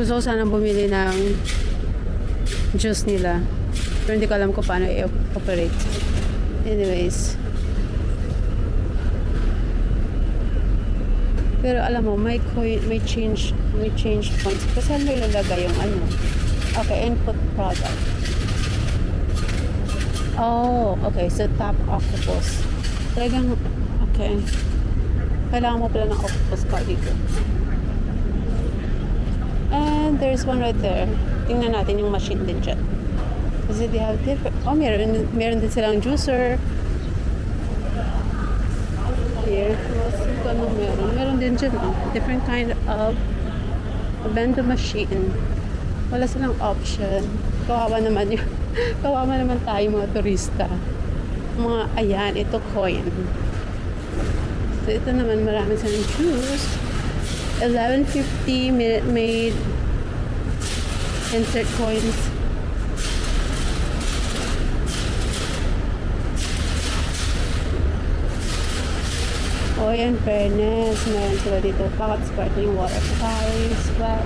Gusto ko sanang bumili ng juice nila. Pero hindi ko alam kung paano i-operate. Anyways. Pero alam mo, may change points. Kasi ano ilalagay yung ano. Okay, input product. Oh, okay. So, tap octopus. Talagang, okay. Kailangan mo pala ng octopus card dito. And there's one right there. Tingnan natin yung machine din dyan. Kasi they have different... Oh, meron din silang juicer. Here. Ano meron? Meron din dyan. Different kind of vending machine. Wala silang option. Kawawa naman yung... Kawawa naman tayo mga turista. Mga, ayan, ito coin. So, ito naman marami silang juice. 11.50 Minute Maid. Insert coins. Oh, in fairness, meron sila dito. Bakit sparkling water? Ice, well,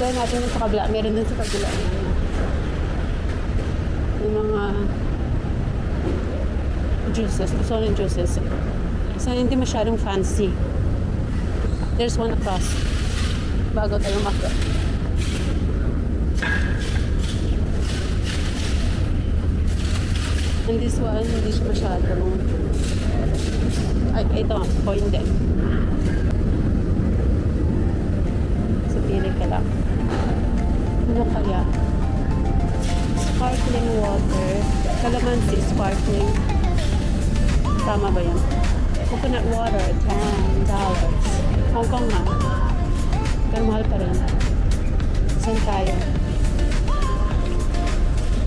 so natin sa kabila. Meron din sa kabila. Yung mga juices. Gusto ko ng juices. So, hindi masyadong fancy. There's one across. Bago tayo makita. And this one, hindi siya masyadong... Ay, ito, coin din. So, pili ka lang. Ano kaya? Sparkling water. Calamansi, sparkling. Tama ba yan? Coconut water, $10. Hongkong nga. Pero mahal pa rin. Saan tayo?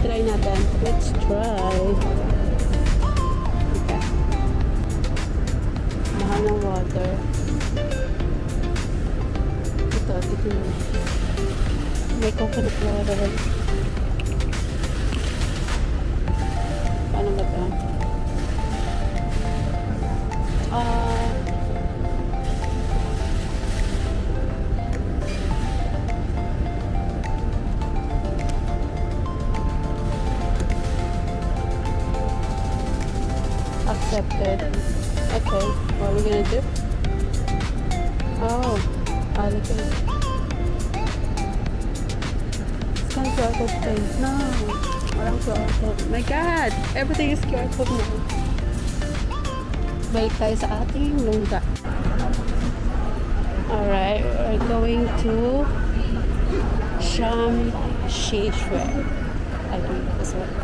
Try natin. Let's try. Okay. Mahal ng water. Ito, tikin mo. May coconut water. Paano ba ito? Accepted. Okay, what are we gonna do? Oh, look at it. It's kind of QR code thing. No, walang QR code. My God, everything is QR code now. Balik tayo sa ating lungga. Alright, we're going to Tsim Sha Tsui. I think that's what it is.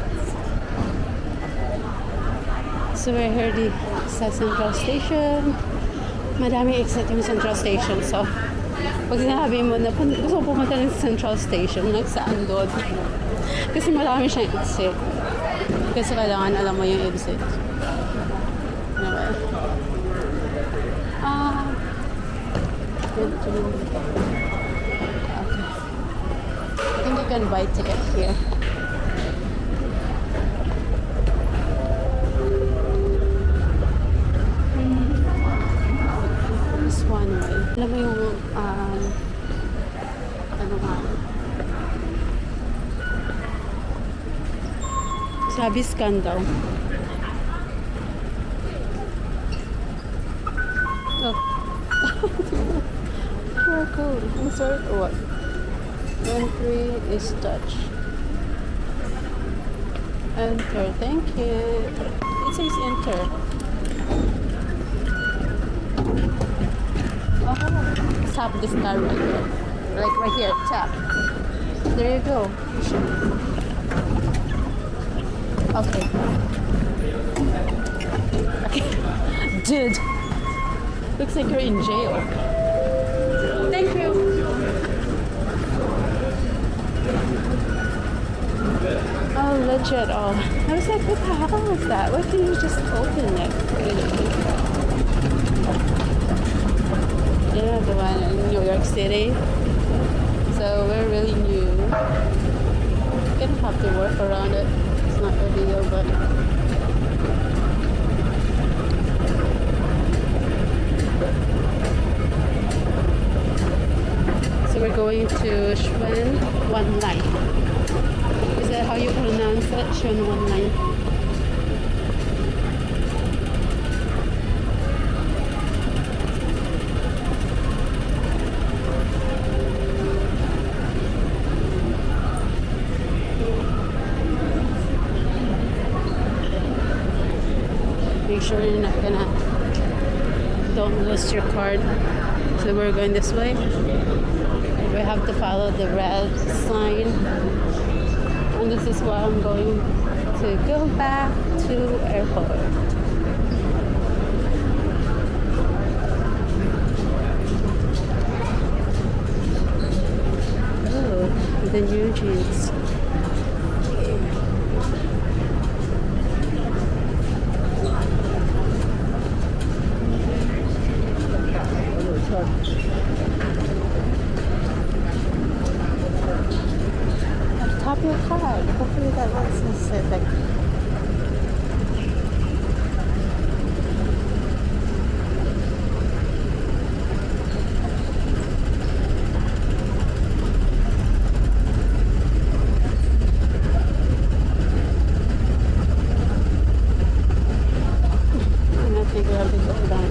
So we're here sa Central Station. Madaming exit yung Central Station. So, pag sinabi mo na gusto ko pumunta ng Central Station, nagsaan doon. Kasi marami siyang exit. Kasi kailangan alam mo yung exit. Diba? Okay. I think you can buy ticket here. This one way. Alam mo yung ano nga? Sabi scan daw. Oh. QR code. Insert or what? Entry is touch. Enter. Thank you. It says enter. Oh, tap this card right here. Like right here. Tap. There you go. Okay. Okay. Dude. Looks like you're in jail. Thank you. Oh, legit. Oh, I was like, what the hell was that? Why can't you just open it? Yeah, the one in New York City. So we're really new. Gonna have to work around it. It's not ideal, but. So we're going to to Xuan One Line. Is that how you pronounce it? Xuan One Line. Make sure you're not gonna, don't lose your card. So we're going this way. We have to follow the red sign. And this is where I'm going to go back to airport. Oh, the new jeans. Tap your card. Hopefully that works specific. And I think we have to go down.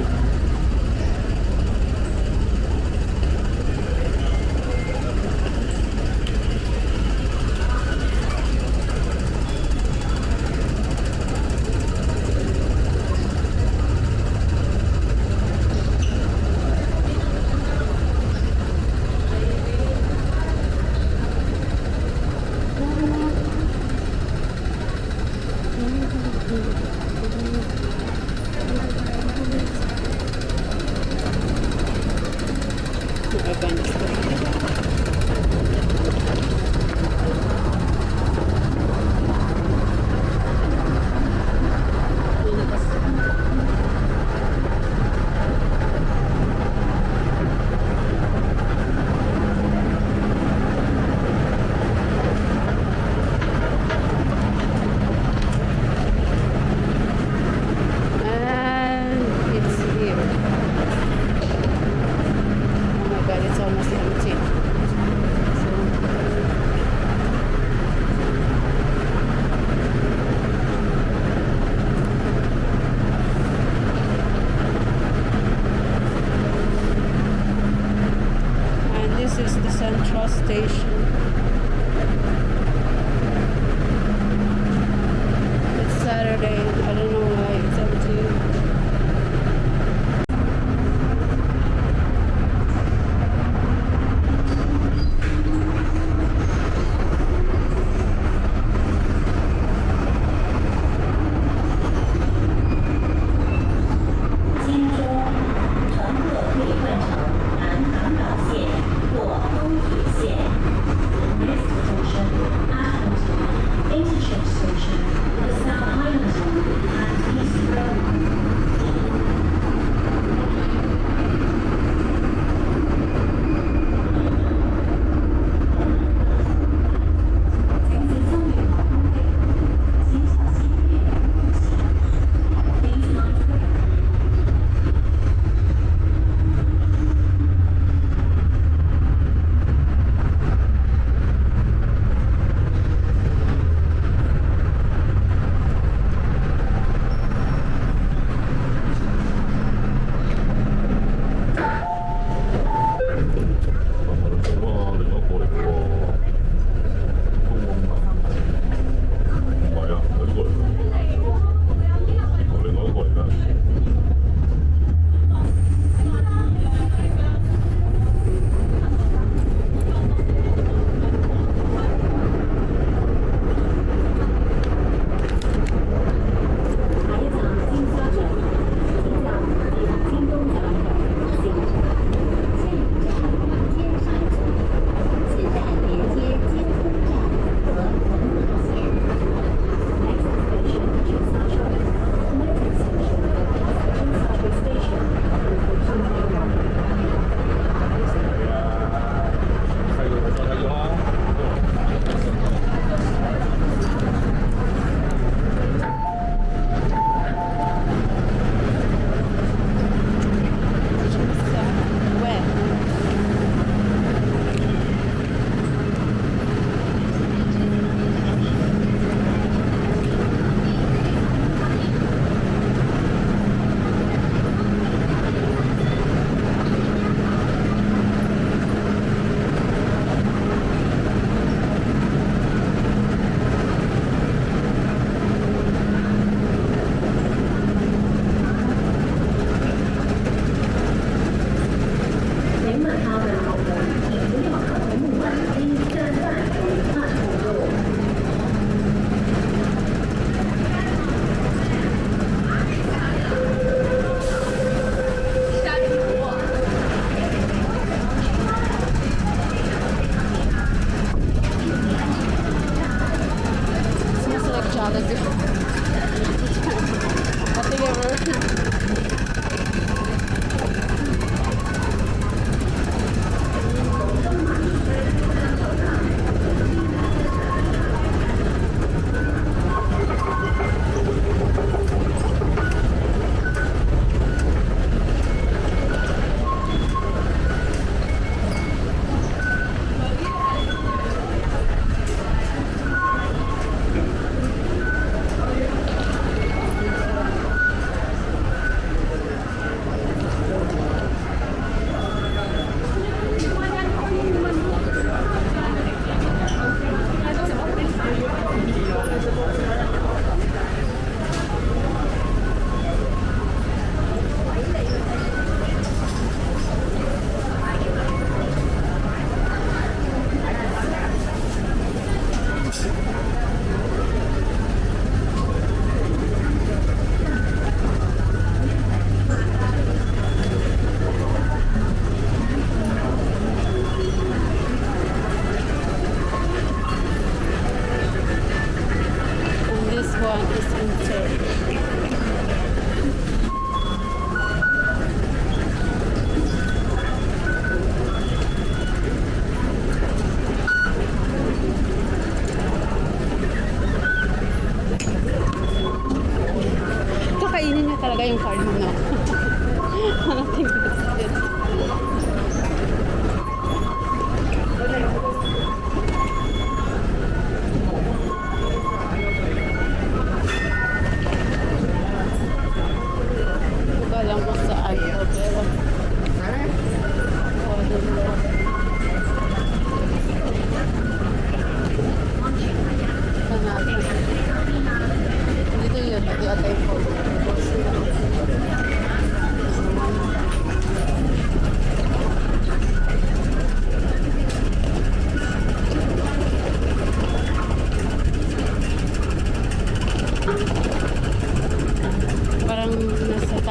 Station. It's Saturday. I don't know why it's empty.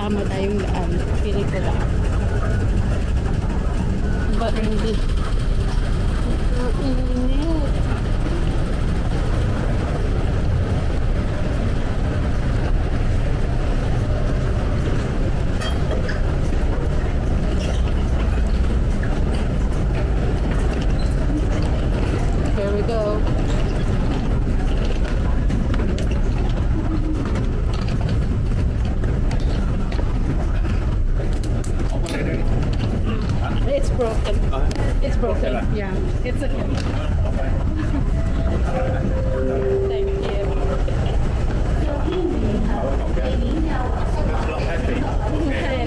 tama tayong daan. Pili ko lang. But hindi. Ang init. Here we go. It's broken. It's broken. Yeah. It's okay. Thank you. Okay.